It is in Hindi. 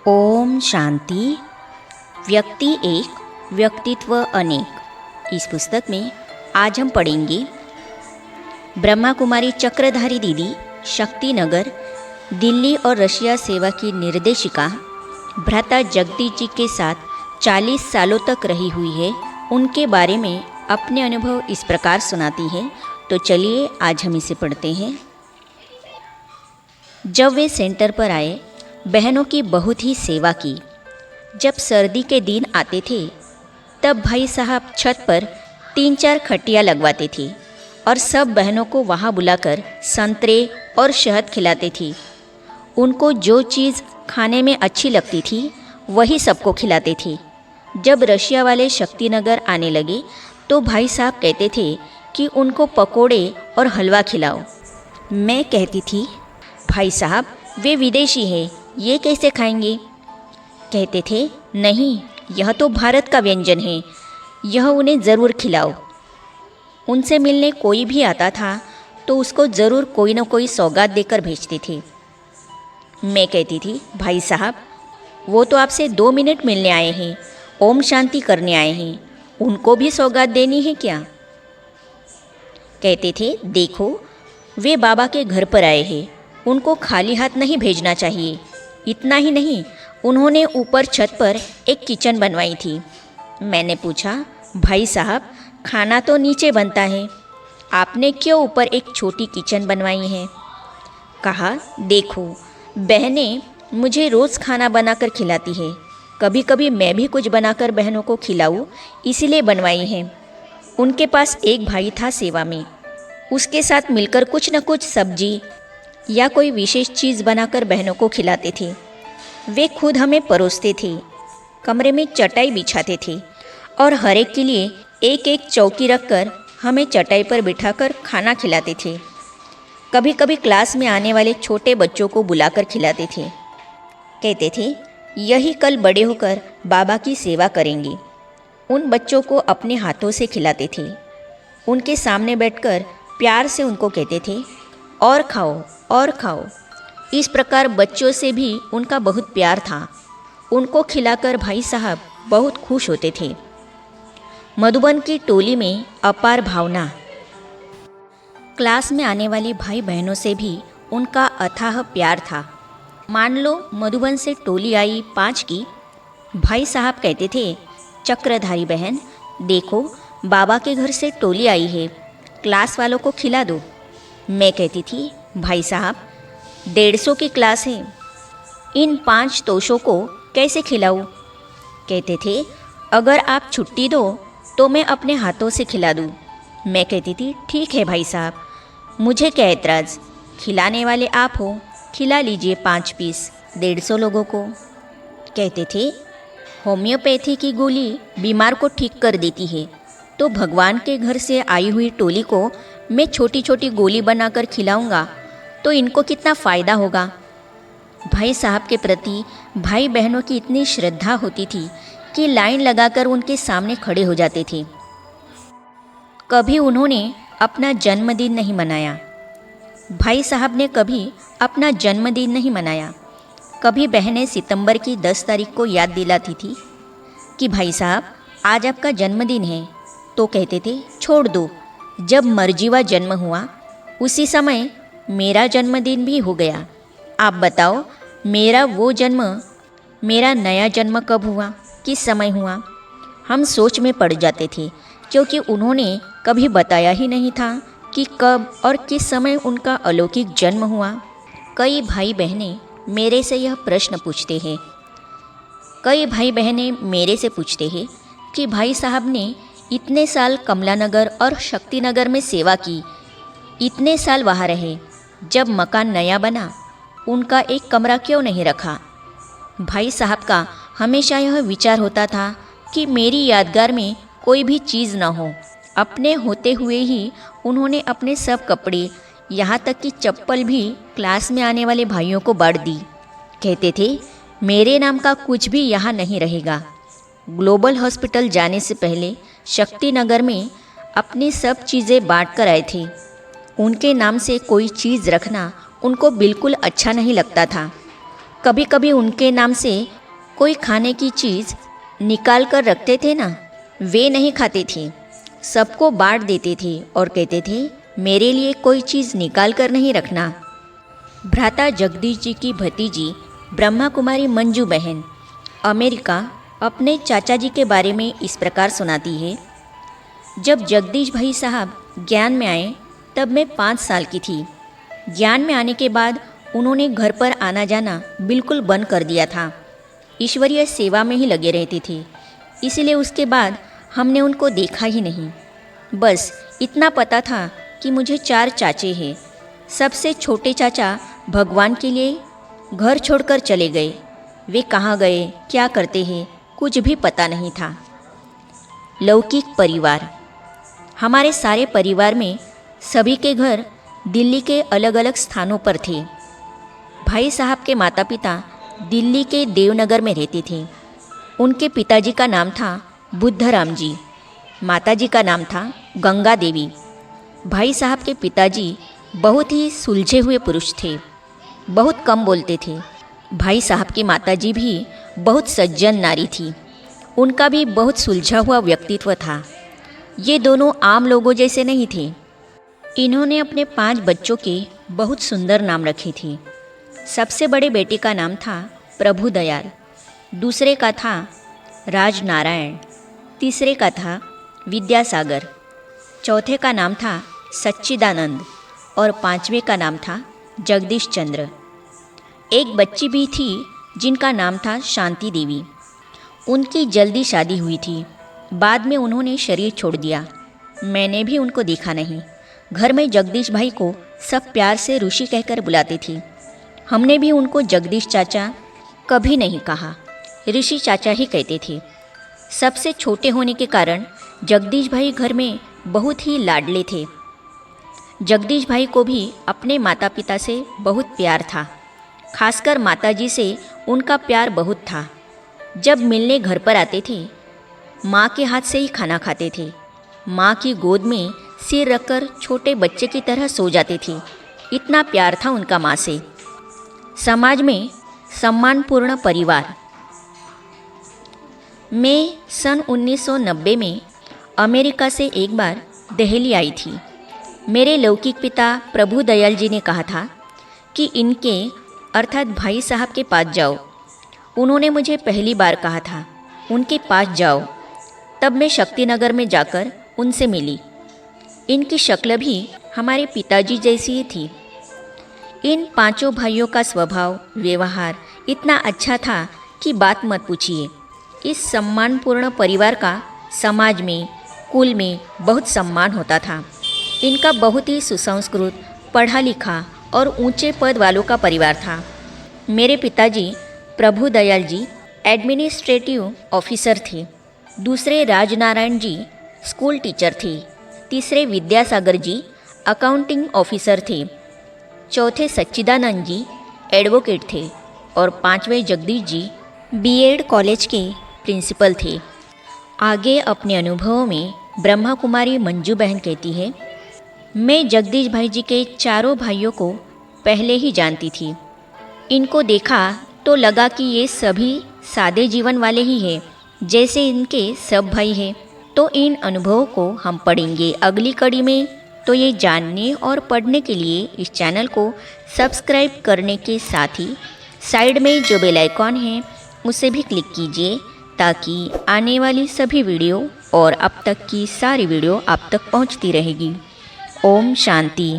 ओम शांति। व्यक्ति एक, व्यक्तित्व अनेक। इस पुस्तक में आज हम पढ़ेंगे ब्रह्मा कुमारी चक्रधारी दीदी शक्तिनगर, दिल्ली और रशिया सेवा की निर्देशिका भ्राता जगदीश जी के साथ 40 सालों तक रही हुई है। उनके बारे में अपने अनुभव इस प्रकार सुनाती है। तो चलिए आज हम इसे पढ़ते हैं। जब वे सेंटर पर आए, बहनों की बहुत ही सेवा की। जब सर्दी के दिन आते थे तब भाई साहब छत पर 3-4 खटिया लगवाते थे और सब बहनों को वहाँ बुलाकर संतरे और शहद खिलाते थे। उनको जो चीज़ खाने में अच्छी लगती थी वही सबको खिलाते थे। जब रशिया वाले शक्तिनगर आने लगे तो भाई साहब कहते थे कि उनको पकोड़े और हलवा खिलाओ। मैं कहती थी, भाई साहब वे विदेशी हैं, ये कैसे खाएंगे? कहते थे, नहीं, यह तो भारत का व्यंजन है, यह उन्हें ज़रूर खिलाओ। उनसे मिलने कोई भी आता था तो उसको ज़रूर कोई न कोई सौगात देकर भेजते थे। मैं कहती थी, भाई साहब वो तो आपसे 2 मिनट मिलने आए हैं, ओम शांति करने आए हैं, उनको भी सौगात देनी है क्या? कहते थे, देखो वे बाबा के घर पर आए हैं, उनको खाली हाथ नहीं भेजना चाहिए। इतना ही नहीं, उन्होंने ऊपर छत पर एक किचन बनवाई थी। मैंने पूछा, भाई साहब खाना तो नीचे बनता है, आपने क्यों ऊपर एक छोटी किचन बनवाई है? कहा, देखो बहनें मुझे रोज़ खाना बनाकर खिलाती है, कभी कभी मैं भी कुछ बनाकर बहनों को खिलाऊं, इसीलिए बनवाई है। उनके पास एक भाई था सेवा में, उसके साथ मिलकर कुछ न कुछ सब्जी या कोई विशेष चीज़ बनाकर बहनों को खिलाते थे। वे खुद हमें परोसते थे, कमरे में चटाई बिछाते थे और हर एक के लिए एक एक चौकी रखकर हमें चटाई पर बिठाकर खाना खिलाते थे। कभी कभी क्लास में आने वाले छोटे बच्चों को बुलाकर खिलाते थे। कहते थे, यही कल बड़े होकर बाबा की सेवा करेंगे। उन बच्चों को अपने हाथों से खिलाते थे। उनके सामने बैठकर प्यार से उनको कहते थे, और खाओ और खाओ। इस प्रकार बच्चों से भी उनका बहुत प्यार था। उनको खिलाकर भाई साहब बहुत खुश होते थे। मधुबन की टोली में अपार भावना। क्लास में आने वाली भाई बहनों से भी उनका अथाह प्यार था। मान लो मधुबन से टोली आई 5 की, भाई साहब कहते थे, चक्रधारी बहन देखो बाबा के घर से टोली आई है, क्लास वालों को खिला दो। मैं कहती थी, भाई साहब 150 की क्लास है, इन 5 तोशों को कैसे खिलाऊं? कहते थे, अगर आप छुट्टी दो तो मैं अपने हाथों से खिला दूं। मैं कहती थी, ठीक है भाई साहब, मुझे क्या एतराज़, खिलाने वाले आप हो, खिला लीजिए 5 पीस 150 लोगों को। कहते थे, होम्योपैथी की गोली बीमार को ठीक कर देती है, तो भगवान के घर से आई हुई टोली को मैं छोटी छोटी गोली बनाकर खिलाऊंगा तो इनको कितना फ़ायदा होगा। भाई साहब के प्रति भाई बहनों की इतनी श्रद्धा होती थी कि लाइन लगाकर उनके सामने खड़े हो जाते थे। कभी उन्होंने अपना जन्मदिन नहीं मनाया। भाई साहब ने कभी अपना जन्मदिन नहीं मनाया। कभी बहनें सितंबर की 10 तारीख को याद दिलाती थी कि भाई साहब आज आपका जन्मदिन है, तो कहते थे, छोड़ दो, जब मर्जीवा जन्म हुआ उसी समय मेरा जन्मदिन भी हो गया। आप बताओ मेरा वो जन्म, मेरा नया जन्म कब हुआ, किस समय हुआ? हम सोच में पड़ जाते थे, क्योंकि उन्होंने कभी बताया ही नहीं था कि कब और किस समय उनका अलौकिक जन्म हुआ। कई भाई बहनें मेरे से यह प्रश्न पूछते हैं। कई भाई बहनें मेरे से पूछते हैं कि भाई साहब ने इतने साल कमलानगर और शक्तिनगर में सेवा की, इतने साल वहाँ रहे, जब मकान नया बना उनका एक कमरा क्यों नहीं रखा? भाई साहब का हमेशा यह विचार होता था कि मेरी यादगार में कोई भी चीज़ न हो। अपने होते हुए ही उन्होंने अपने सब कपड़े, यहाँ तक कि चप्पल भी क्लास में आने वाले भाइयों को बांट दी। कहते थे, मेरे नाम का कुछ भी यहाँ नहीं रहेगा। ग्लोबल हॉस्पिटल जाने से पहले शक्तिनगर में अपनी सब चीज़ें बांट कर आए थे। उनके नाम से कोई चीज़ रखना उनको बिल्कुल अच्छा नहीं लगता था। कभी कभी उनके नाम से कोई खाने की चीज़ निकाल कर रखते थे ना, वे नहीं खाते थे, सबको बांट देते थे और कहते थे मेरे लिए कोई चीज़ निकाल कर नहीं रखना। भ्राता जगदीश जी की भतीजी ब्रह्मा कुमारी मंजू बहन अमेरिका अपने चाचा जी के बारे में इस प्रकार सुनाती है। जब जगदीश भाई साहब ज्ञान में आए तब मैं 5 साल की थी। ज्ञान में आने के बाद उन्होंने घर पर आना जाना बिल्कुल बंद कर दिया था, ईश्वरीय सेवा में ही लगे रहते थे। इसलिए उसके बाद हमने उनको देखा ही नहीं। बस इतना पता था कि मुझे 4 चाचे हैं। सबसे छोटे चाचा भगवान के लिए घर छोड़कर चले गए। वे कहाँ गए, क्या करते हैं, कुछ भी पता नहीं था। लौकिक परिवार। हमारे सारे परिवार में सभी के घर दिल्ली के अलग अलग स्थानों पर थे। भाई साहब के माता पिता दिल्ली के देवनगर में रहते थे। उनके पिताजी का नाम था बुद्धराम जी, माताजी का नाम था गंगा देवी। भाई साहब के पिताजी बहुत ही सुलझे हुए पुरुष थे, बहुत कम बोलते थे। भाई साहब की माताजी भी बहुत सज्जन नारी थी, उनका भी बहुत सुलझा हुआ व्यक्तित्व था। ये दोनों आम लोगों जैसे नहीं थे। इन्होंने अपने 5 बच्चों के बहुत सुंदर नाम रखे थे। सबसे बड़े बेटे का नाम था प्रभु दयाल, दूसरे का था राजनारायण, तीसरे का था विद्यासागर, चौथे का नाम था सच्चिदानंद और 5वें का नाम था जगदीश चंद्र। एक बच्ची भी थी जिनका नाम था शांति देवी। उनकी जल्दी शादी हुई थी, बाद में उन्होंने शरीर छोड़ दिया। मैंने भी उनको देखा नहीं। घर में जगदीश भाई को सब प्यार से ऋषि कहकर बुलाते थे। हमने भी उनको जगदीश चाचा कभी नहीं कहा, ऋषि चाचा ही कहते थे। सबसे छोटे होने के कारण जगदीश भाई घर में बहुत ही लाडले थे। जगदीश भाई को भी अपने माता पिता से बहुत प्यार था, खासकर माताजी से उनका प्यार बहुत था। जब मिलने घर पर आते थे, माँ के हाथ से ही खाना खाते थे। माँ की गोद में सिर रखकर छोटे बच्चे की तरह सो जाते थे। इतना प्यार था उनका माँ से। समाज में सम्मानपूर्ण परिवार। मैं सन 1990 में अमेरिका से एक बार दिल्ली आई थी। मेरे लौकिक पिता प्रभु दयाल जी ने कहा था कि इनके अर्थात भाई साहब के पास जाओ। उन्होंने मुझे पहली बार कहा था उनके पास जाओ। तब मैं शक्तिनगर में जाकर उनसे मिली। इनकी शक्ल भी हमारे पिताजी जैसी ही थी। इन 5 भाइयों का स्वभाव व्यवहार इतना अच्छा था कि बात मत पूछिए। इस सम्मानपूर्ण परिवार का समाज में कुल में बहुत सम्मान होता था। इनका बहुत ही सुसंस्कृत, पढ़ा लिखा और ऊंचे पद वालों का परिवार था। मेरे पिताजी प्रभु दयाल जी एडमिनिस्ट्रेटिव ऑफिसर थे, दूसरे राजनारायण जी स्कूल टीचर थे, तीसरे विद्यासागर जी अकाउंटिंग ऑफिसर थे, चौथे सच्चिदानंद जी एडवोकेट थे और 5वें जगदीश जी बीएड कॉलेज के प्रिंसिपल थे। आगे अपने अनुभवों में ब्रह्मा कुमारी मंजू बहन कहती है, मैं जगदीश भाई जी के 4 भाइयों को पहले ही जानती थी। इनको देखा तो लगा कि ये सभी सादे जीवन वाले ही हैं, जैसे इनके सब भाई हैं। तो इन अनुभवों को हम पढ़ेंगे अगली कड़ी में। तो ये जानने और पढ़ने के लिए इस चैनल को सब्सक्राइब करने के साथ ही साइड में जो बेल आइकॉन है उसे भी क्लिक कीजिए, ताकि आने वाली सभी वीडियो और अब तक की सारी वीडियो आप तक पहुंचती रहेगी। ओम शांति।